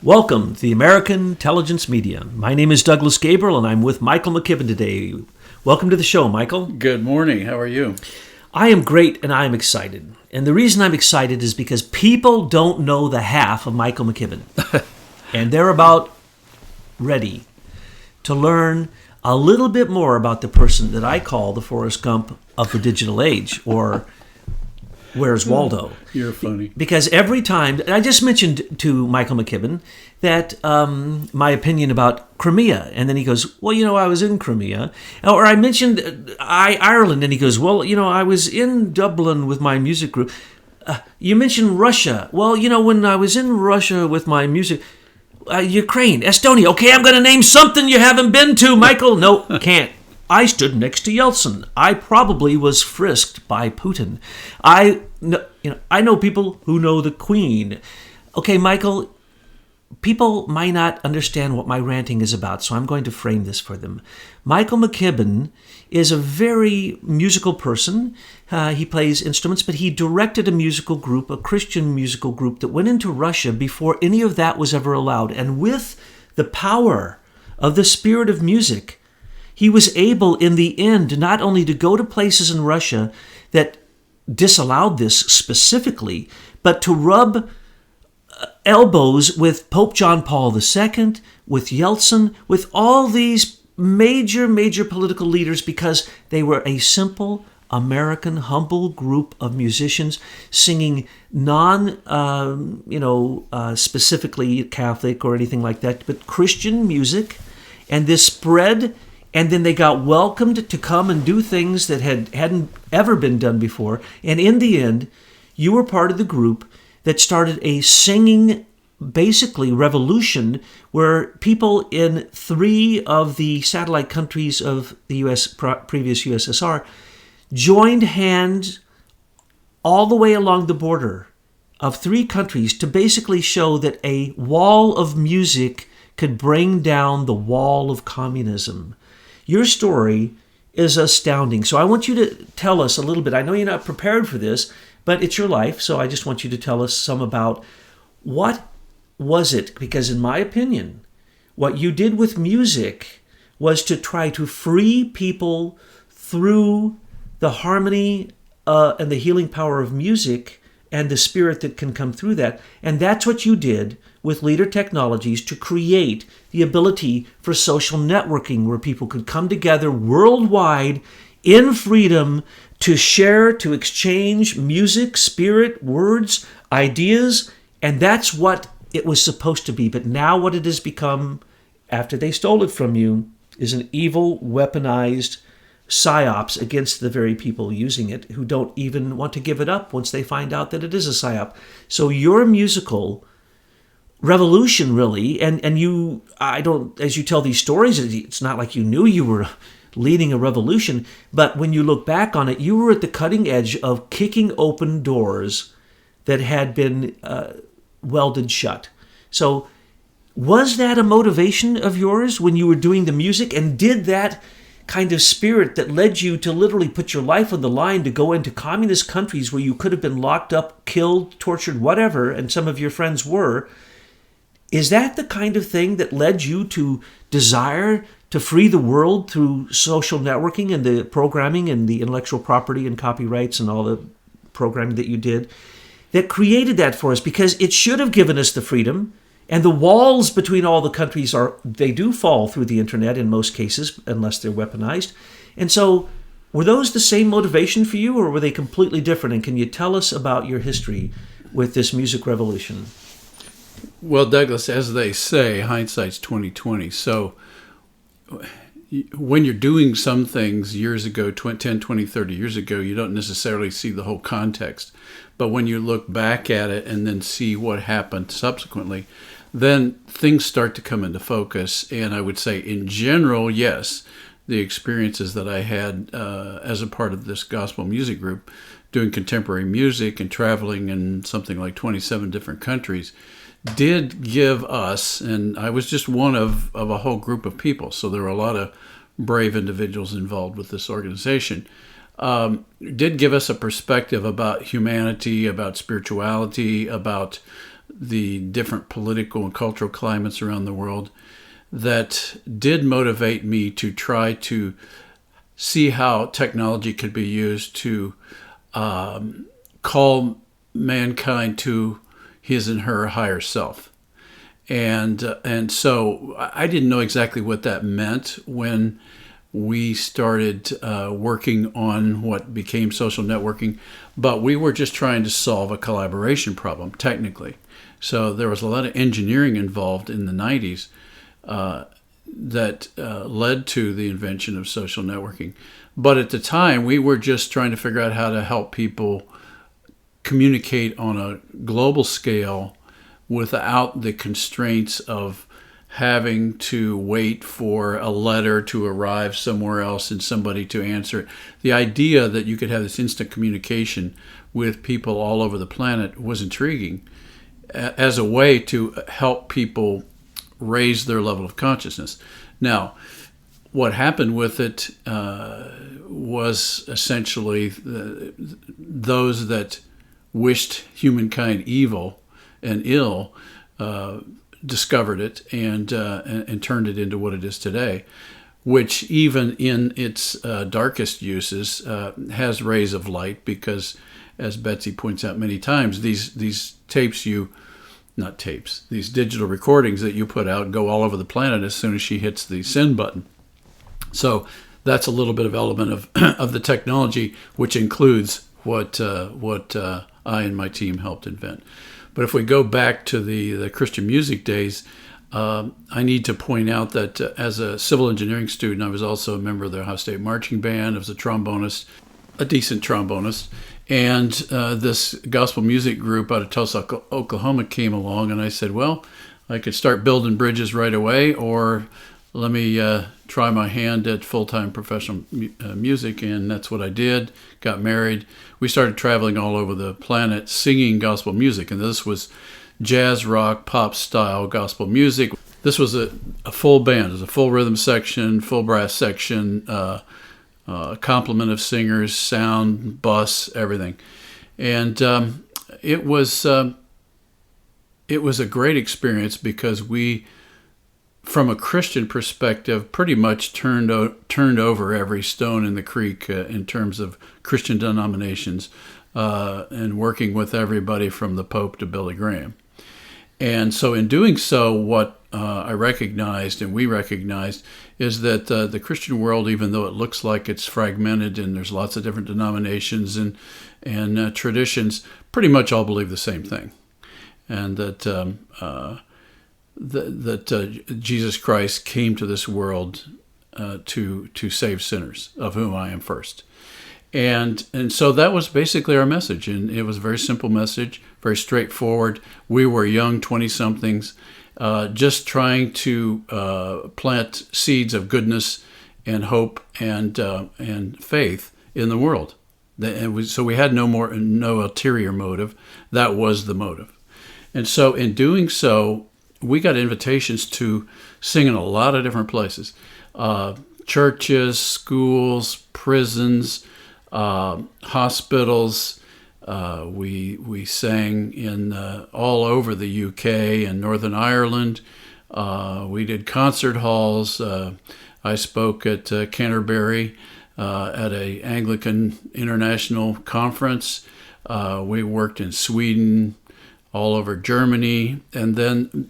Welcome to the American Intelligence Media. My name is Douglas Gabriel, and I'm with Michael McKibben today. Welcome to the show, Michael. Good morning. How are you? I am great, and I'm excited. And the reason I'm excited is because people don't know the half of Michael McKibben. And they're about ready to learn a little bit more about the person that I call the Forrest Gump of the digital age, or Where's Waldo? You're funny. Because every time, I just mentioned to Michael McKibben that my opinion about Crimea, and then he goes, well, I was in Crimea. Or I mentioned Ireland, and he goes, well, I was in Dublin with my music group. You mentioned Russia. Well, when I was in Russia with my music, Ukraine, Estonia. Okay, I'm going to name something you haven't been to, Michael. No, can't. I stood next to Yeltsin. I probably was frisked by Putin. I know people who know the Queen. Okay, Michael, people might not understand what my ranting is about, so I'm going to frame this for them. Michael McKibben is a very musical person. He plays instruments, but he directed a musical group, a Christian musical group that went into Russia before any of that was ever allowed. And with the power of the spirit of music, he was able, in the end, not only to go to places in Russia that disallowed this specifically, but to rub elbows with Pope John Paul II, with Yeltsin, with all these major political leaders, because they were a simple American, humble group of musicians singing specifically Catholic or anything like that, but Christian music. And this spread. And then they got welcomed to come and do things that hadn't ever been done before. And in the end, you were part of the group that started a singing, basically, revolution where people in 3 of the satellite countries of the previous USSR joined hands all the way along the border of 3 countries to basically show that a wall of music could bring down the wall of communism. Your story is astounding. So I want you to tell us a little bit. I know you're not prepared for this, but it's your life. So I just want you to tell us some about what was it? Because in my opinion, what you did with music was to try to free people through the harmony and the healing power of music and the spirit that can come through that. And that's what you did with Leader Technologies to create the ability for social networking where people could come together worldwide in freedom to share, to exchange music, spirit, words, ideas. And that's what it was supposed to be. But now what it has become, after they stole it from you, is an evil, weaponized psyops against the very people using it who don't even want to give it up once they find out that it is a psyop. So your musical revolution, really, and you, as you tell these stories, it's not like you knew you were leading a revolution, but when you look back on it, you were at the cutting edge of kicking open doors that had been welded shut. So was that a motivation of yours when you were doing the music, and did that kind of spirit that led you to literally put your life on the line to go into communist countries where you could have been locked up, killed, tortured, whatever, and some of your friends were, is that the kind of thing that led you to desire to free the world through social networking and the programming and the intellectual property and copyrights and all the programming that you did that created that for us? Because it should have given us the freedom. And the walls between all the countries they do fall through the internet in most cases, unless they're weaponized. And so were those the same motivation for you, or were they completely different? And can you tell us about your history with this music revolution? Well, Douglas, as they say, hindsight's 20/20. So when you're doing some things years ago, 10, 20, 30 years ago, you don't necessarily see the whole context. But when you look back at it and then see what happened subsequently, then things start to come into focus. And I would say in general, yes, the experiences that I had as a part of this gospel music group, doing contemporary music and traveling in something like 27 different countries, did give us, and I was just one of a whole group of people, so there were a lot of brave individuals involved with this organization, did give us a perspective about humanity, about spirituality, about the different political and cultural climates around the world that did motivate me to try to see how technology could be used to call mankind to his and her higher self. And so I didn't know exactly what that meant when we started working on what became social networking, but we were just trying to solve a collaboration problem, technically. So there was a lot of engineering involved in the 90s that led to the invention of social networking. But at the time, we were just trying to figure out how to help people communicate on a global scale without the constraints of having to wait for a letter to arrive somewhere else and somebody to answer it. The idea that you could have this instant communication with people all over the planet was intriguing as a way to help people raise their level of consciousness. Now, what happened with it was essentially those that wished humankind evil and ill discovered it and turned it into what it is today, which even in its darkest uses has rays of light, because, as Betsy points out many times, these digital recordings that you put out go all over the planet as soon as she hits the send button. So that's a little bit of element of the technology, which includes what I and my team helped invent. But if we go back to the Christian music days, I need to point out that as a civil engineering student, I was also a member of the Ohio State Marching Band. I was a trombonist, a decent trombonist. And this gospel music group out of Tulsa, Oklahoma came along, and I said, well, I could start building bridges right away, or let me try my hand at full-time professional music. And that's what I did. Got married. We started traveling all over the planet singing gospel music. And this was jazz, rock, pop style gospel music. This was a full band. It was a full rhythm section, full brass section, complement of singers, sound, bus, everything. And it was a great experience, because we, from a Christian perspective, pretty much turned over every stone in the creek in terms of Christian denominations, and working with everybody from the Pope to Billy Graham. And so in doing so, what I recognized, and we recognized, is that the Christian world, even though it looks like it's fragmented and there's lots of different denominations and traditions, pretty much all believe the same thing. And that Jesus Christ came to this world to save sinners, of whom I am first. And so that was basically our message. And it was a very simple message, very straightforward. We were young 20-somethings, just trying to plant seeds of goodness and hope and faith in the world. So we had no ulterior motive. That was the motive. And so in doing so, we got invitations to sing in a lot of different places. Churches, schools, prisons, hospitals. We sang in all over the UK and Northern Ireland. We did concert halls. I spoke at Canterbury at a Anglican International Conference. We worked in Sweden, all over Germany, and then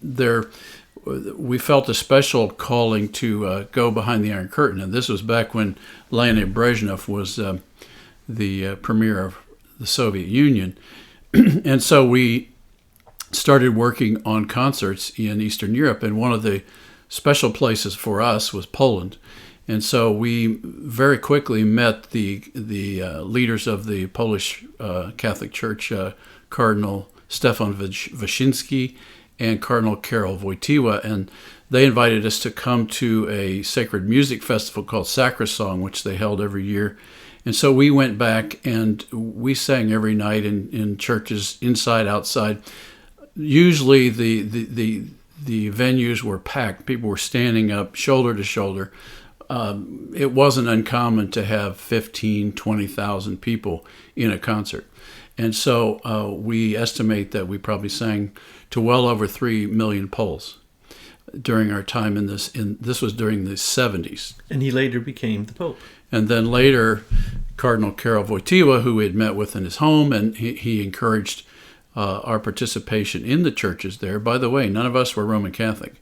we felt a special calling to go behind the Iron Curtain. And this was back when Leonid Brezhnev was the premier of the Soviet Union. And so we started working on concerts in Eastern Europe, and one of the special places for us was Poland. And so we very quickly met the leaders of the Polish Catholic Church, Cardinal Stefan Wyszynski and Cardinal Karol Wojtyła, and they invited us to come to a sacred music festival called Sacrisong, which they held every year. And so we went back and we sang every night in churches, inside, outside. Usually the venues were packed. People were standing up shoulder to shoulder. It wasn't uncommon to have 15,000, 20,000 people in a concert. And so we estimate that we probably sang to well over 3 million Poles during our time in this. This was during the 70s. And he later became the Pope. And then later, Cardinal Karol Wojtyła, who we had met with in his home, and he encouraged our participation in the churches there. By the way, none of us were Roman Catholic.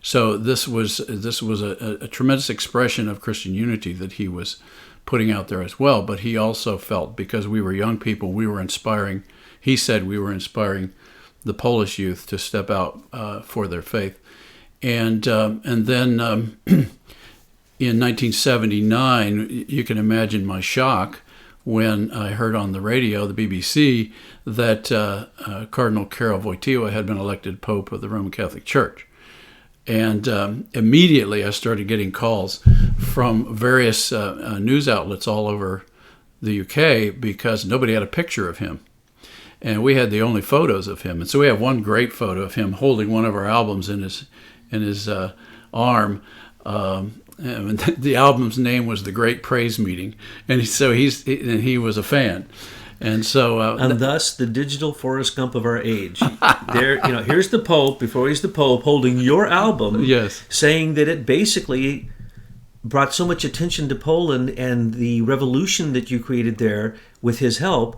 So this was a tremendous expression of Christian unity that he was putting out there as well. But he also felt, because we were young people, we were inspiring. He said we were inspiring the Polish youth to step out for their faith. And then in 1979, you can imagine my shock when I heard on the radio, the BBC, that Cardinal Karol Wojtyła had been elected Pope of the Roman Catholic Church. And immediately I started getting calls from various news outlets all over the UK because nobody had a picture of him. And we had the only photos of him. And so we have one great photo of him holding one of our albums in his arm. And the album's name was The Great Praise Meeting. And so he was a fan. And so, and thus the digital Forrest Gump of our age. There, here's the Pope before he's the Pope holding your album, yes, saying that it basically brought so much attention to Poland and the revolution that you created there with his help.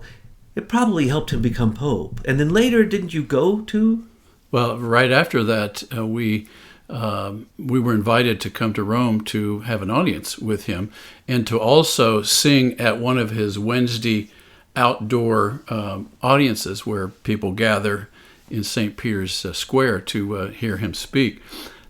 It probably helped him become Pope. And then later, didn't you go to? Well, right after that, we were invited to come to Rome to have an audience with him and to also sing at one of his Wednesday outdoor audiences where people gather in St. Peter's Square to hear him speak.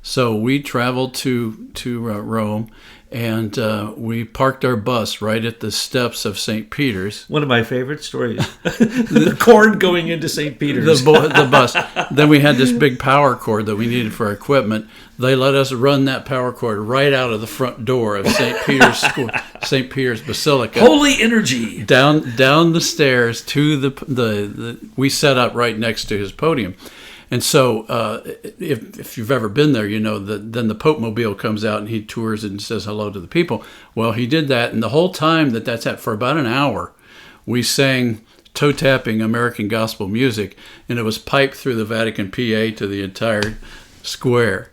So we traveled to Rome, and we parked our bus right at the steps of St. Peter's. One of my favorite stories. The cord going into St. Peter's. The bus. Then we had this big power cord that we needed for our equipment. They let us run that power cord right out of the front door of St. Peter's School, St. Peter's Basilica. Holy energy! Down the stairs to the we set up right next to his podium. And so if you've ever been there, you know that then the Pope Mobile comes out and he tours and says hello to the people. Well, he did that, and the whole time that's at for about an hour, we sang toe-tapping American gospel music, and it was piped through the Vatican PA to the entire square.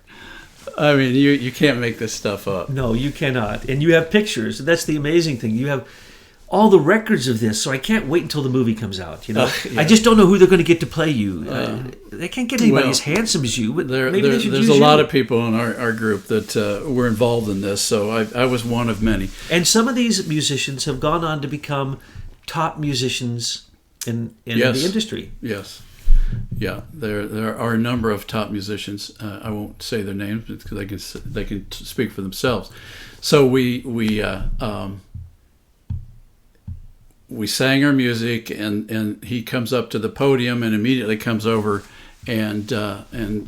I mean, you can't make this stuff up. No, you cannot. And you have pictures. That's the amazing thing. You have all the records of this, so I can't wait until the movie comes out. Yeah. I just don't know who they're going to get to play you. They can't get anybody as handsome as you, but maybe they should use you. There's a lot of people in our group that were involved in this, so I was one of many. And some of these musicians have gone on to become top musicians in yes. the industry. Yes. Yeah, there are a number of top musicians. I won't say their names because they can speak for themselves. So we sang our music, and he comes up to the podium and immediately comes over and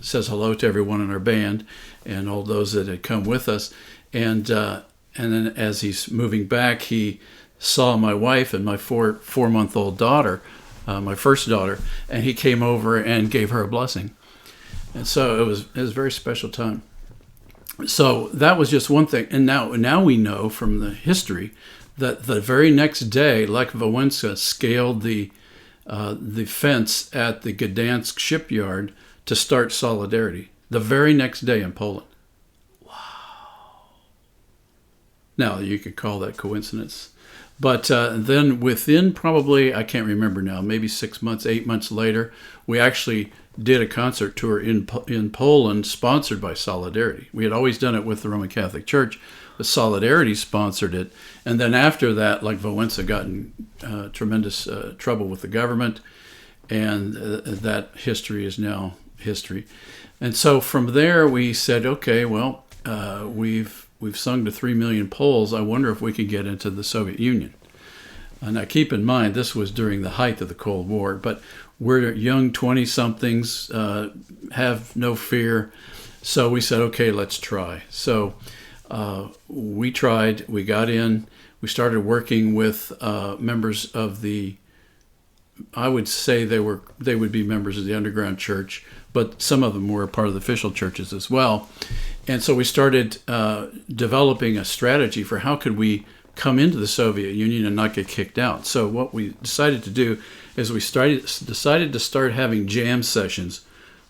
says hello to everyone in our band and all those that had come with us. And then as he's moving back, he saw my wife and my four-month-old daughter, my first daughter, and he came over and gave her a blessing. And so it was a very special time. So that was just one thing. And now we know from the history that the very next day, Lech Wałęsa scaled the fence at the Gdansk shipyard to start Solidarity. The very next day in Poland. Wow. Now, you could call that coincidence. But then within probably, I can't remember now, maybe 6 months, 8 months later, we actually did a concert tour in Poland sponsored by Solidarity. We had always done it with the Roman Catholic Church, but Solidarity sponsored it. And then after that, like Wałęsa got in tremendous trouble with the government, and that history is now history. And so from there we said, okay, well, we've sung to 3 million Poles. I wonder if we could get into the Soviet Union. Now keep in mind, this was during the height of the Cold War, but we're young 20-somethings, have no fear. So we said, okay, let's try. So we tried, we got in, we started working with members of the, I would say they would be members of the underground church, but some of them were part of the official churches as well. And so we started developing a strategy for how could we come into the Soviet Union and not get kicked out. So what we decided to do is we decided to start having jam sessions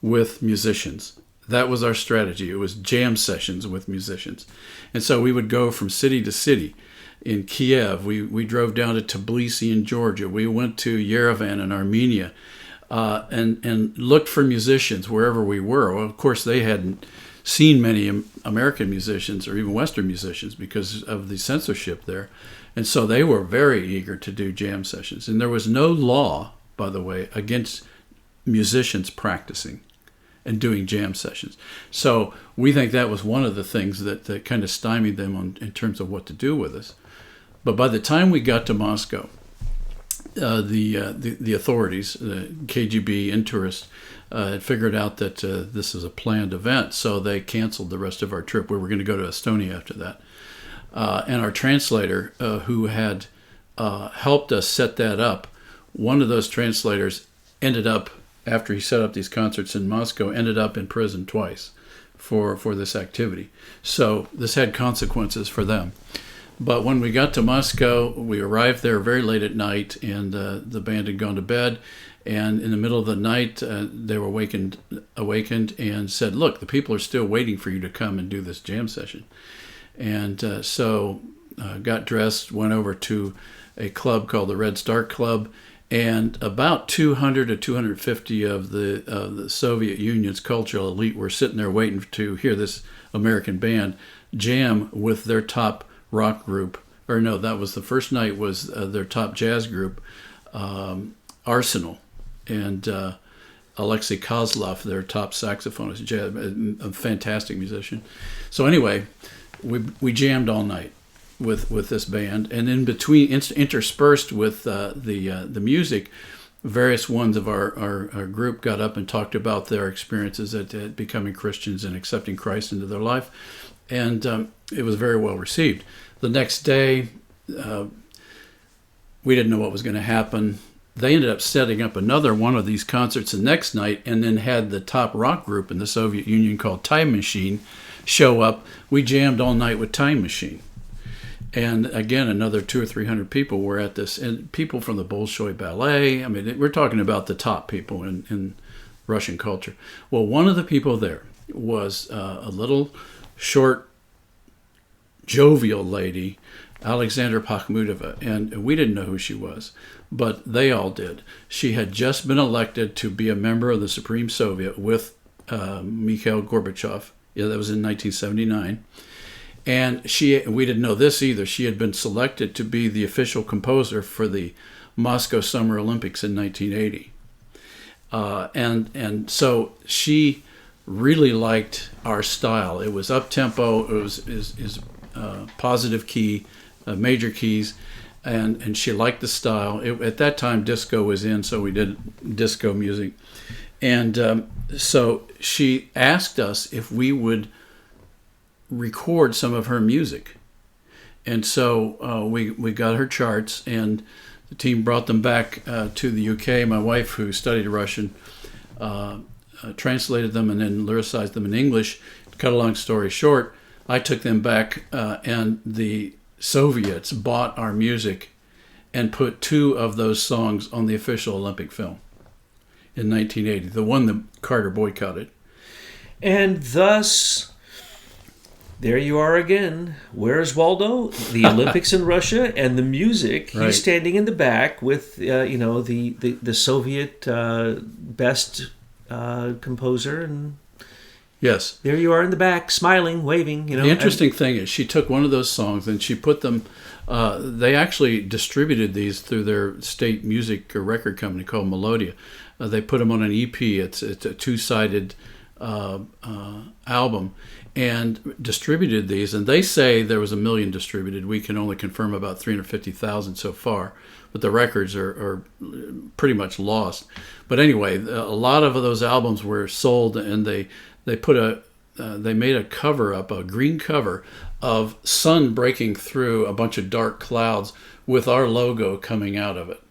with musicians. That was our strategy. It was jam sessions with musicians. And so we would go from city to city. In Kiev, we drove down to Tbilisi in Georgia. We went to Yerevan in Armenia, and looked for musicians wherever we were. Well, of course, they hadn't seen many American musicians or even Western musicians because of the censorship there. And so they were very eager to do jam sessions. And there was no law, by the way, against musicians practicing and doing jam sessions. So we think that was one of the things that kind of stymied them in terms of what to do with us. But by the time we got to Moscow, the authorities, the KGB and tourists, had figured out that this is a planned event, so they canceled the rest of our trip. We were going to go to Estonia after that. And our translator, who had helped us set that up, one of those translators ended up, after he set up these concerts in Moscow, ended up in prison twice for this activity. So this had consequences for them. But when we got to Moscow, we arrived there very late at night, and the band had gone to bed. And in the middle of the night, they were awakened and said, "Look, the people are still waiting for you to come and do this jam session." And so got dressed, went over to a club called the Red Star Club, and about 200 to 250 of the Soviet Union's cultural elite were sitting there waiting to hear this American band jam with their top rock group. Or no, that was the first night, was their top jazz group, Arsenal, and Alexei Kozlov, their top saxophonist, a fantastic musician. So anyway, we jammed all night with this band, and in between, interspersed with the music, various ones of our group got up and talked about their experiences at becoming Christians and accepting Christ into their life, and it was very well received. The next day, we didn't know what was going to happen. They ended up setting up another one of these concerts the next night, and then had the top rock group in the Soviet Union called Time Machine show up. We jammed all night with Time Machine. And again, another 200 or 300 people were at this, and people from the Bolshoi Ballet. I mean, we're talking about the top people in Russian culture. Well, one of the people there was a little short, jovial lady, Alexandra Pakhmudova, and we didn't know who she was, but they all did. She had just been elected to be a member of the Supreme Soviet with Mikhail Gorbachev. Yeah, that was in 1979. And we didn't know this either. She had been selected to be the official composer for the Moscow Summer Olympics in 1980. And so she really liked our style. It was up-tempo. It was positive key, major keys, and she liked the style. At that time, disco was in, so we did disco music. And so she asked us if we would record some of her music. And so we got her charts, and the team brought them back to the UK. My wife, who studied Russian, translated them and then lyricized them in English. To cut a long story short, I took them back, and the Soviets bought our music and put 2 of those songs on the official Olympic film in 1980, the one that Carter boycotted. And thus, there you are again. Where's Waldo? The Olympics in Russia and the music. Right. He's standing in the back with the Soviet best composer, and Yes. there you are in the back, smiling, waving. The interesting thing is, she took one of those songs and she put them. They actually distributed these through their state music record company called Melodia. They put them on an EP. It's a 2-sided album, and distributed these. And they say there was 1 million distributed. We can only confirm about 350,000 so far, but the records are pretty much lost. But anyway, a lot of those albums were sold, and they made a cover up, a green cover of sun breaking through a bunch of dark clouds with our logo coming out of it.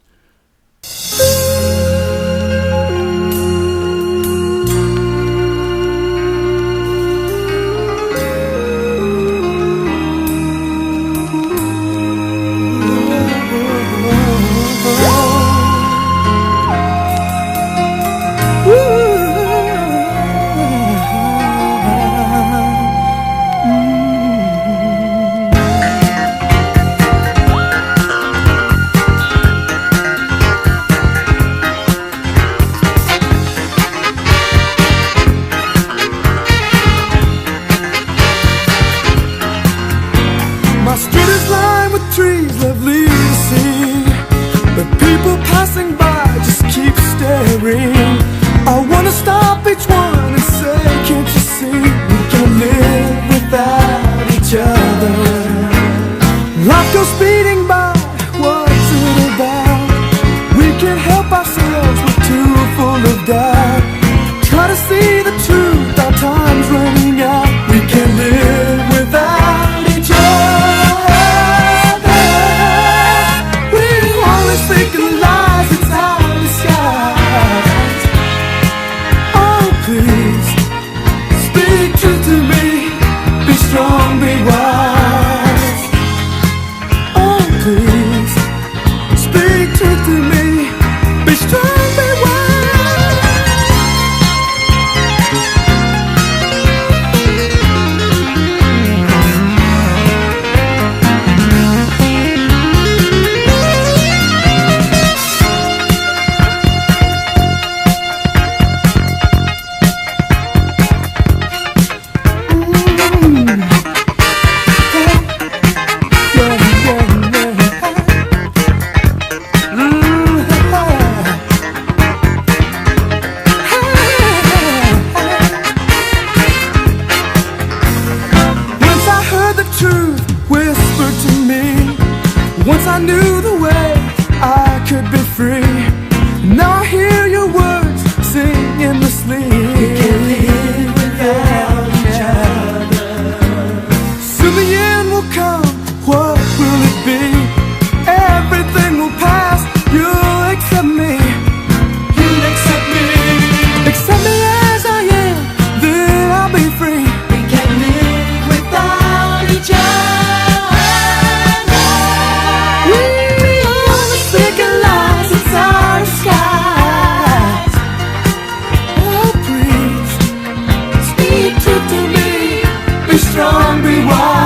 truth to me. Be strong, be wise. Oh, please, speak truth to me. Be strong, be wise. Once I knew the way I could be free. Now I hear your words sing in the sleep. We can't live without each other. Soon the end will come. What will it be? Everything will pass. You'll accept me. You'll accept me. Accept me as I am. Then I'll be free. We can't live without each other. Strong, be wise.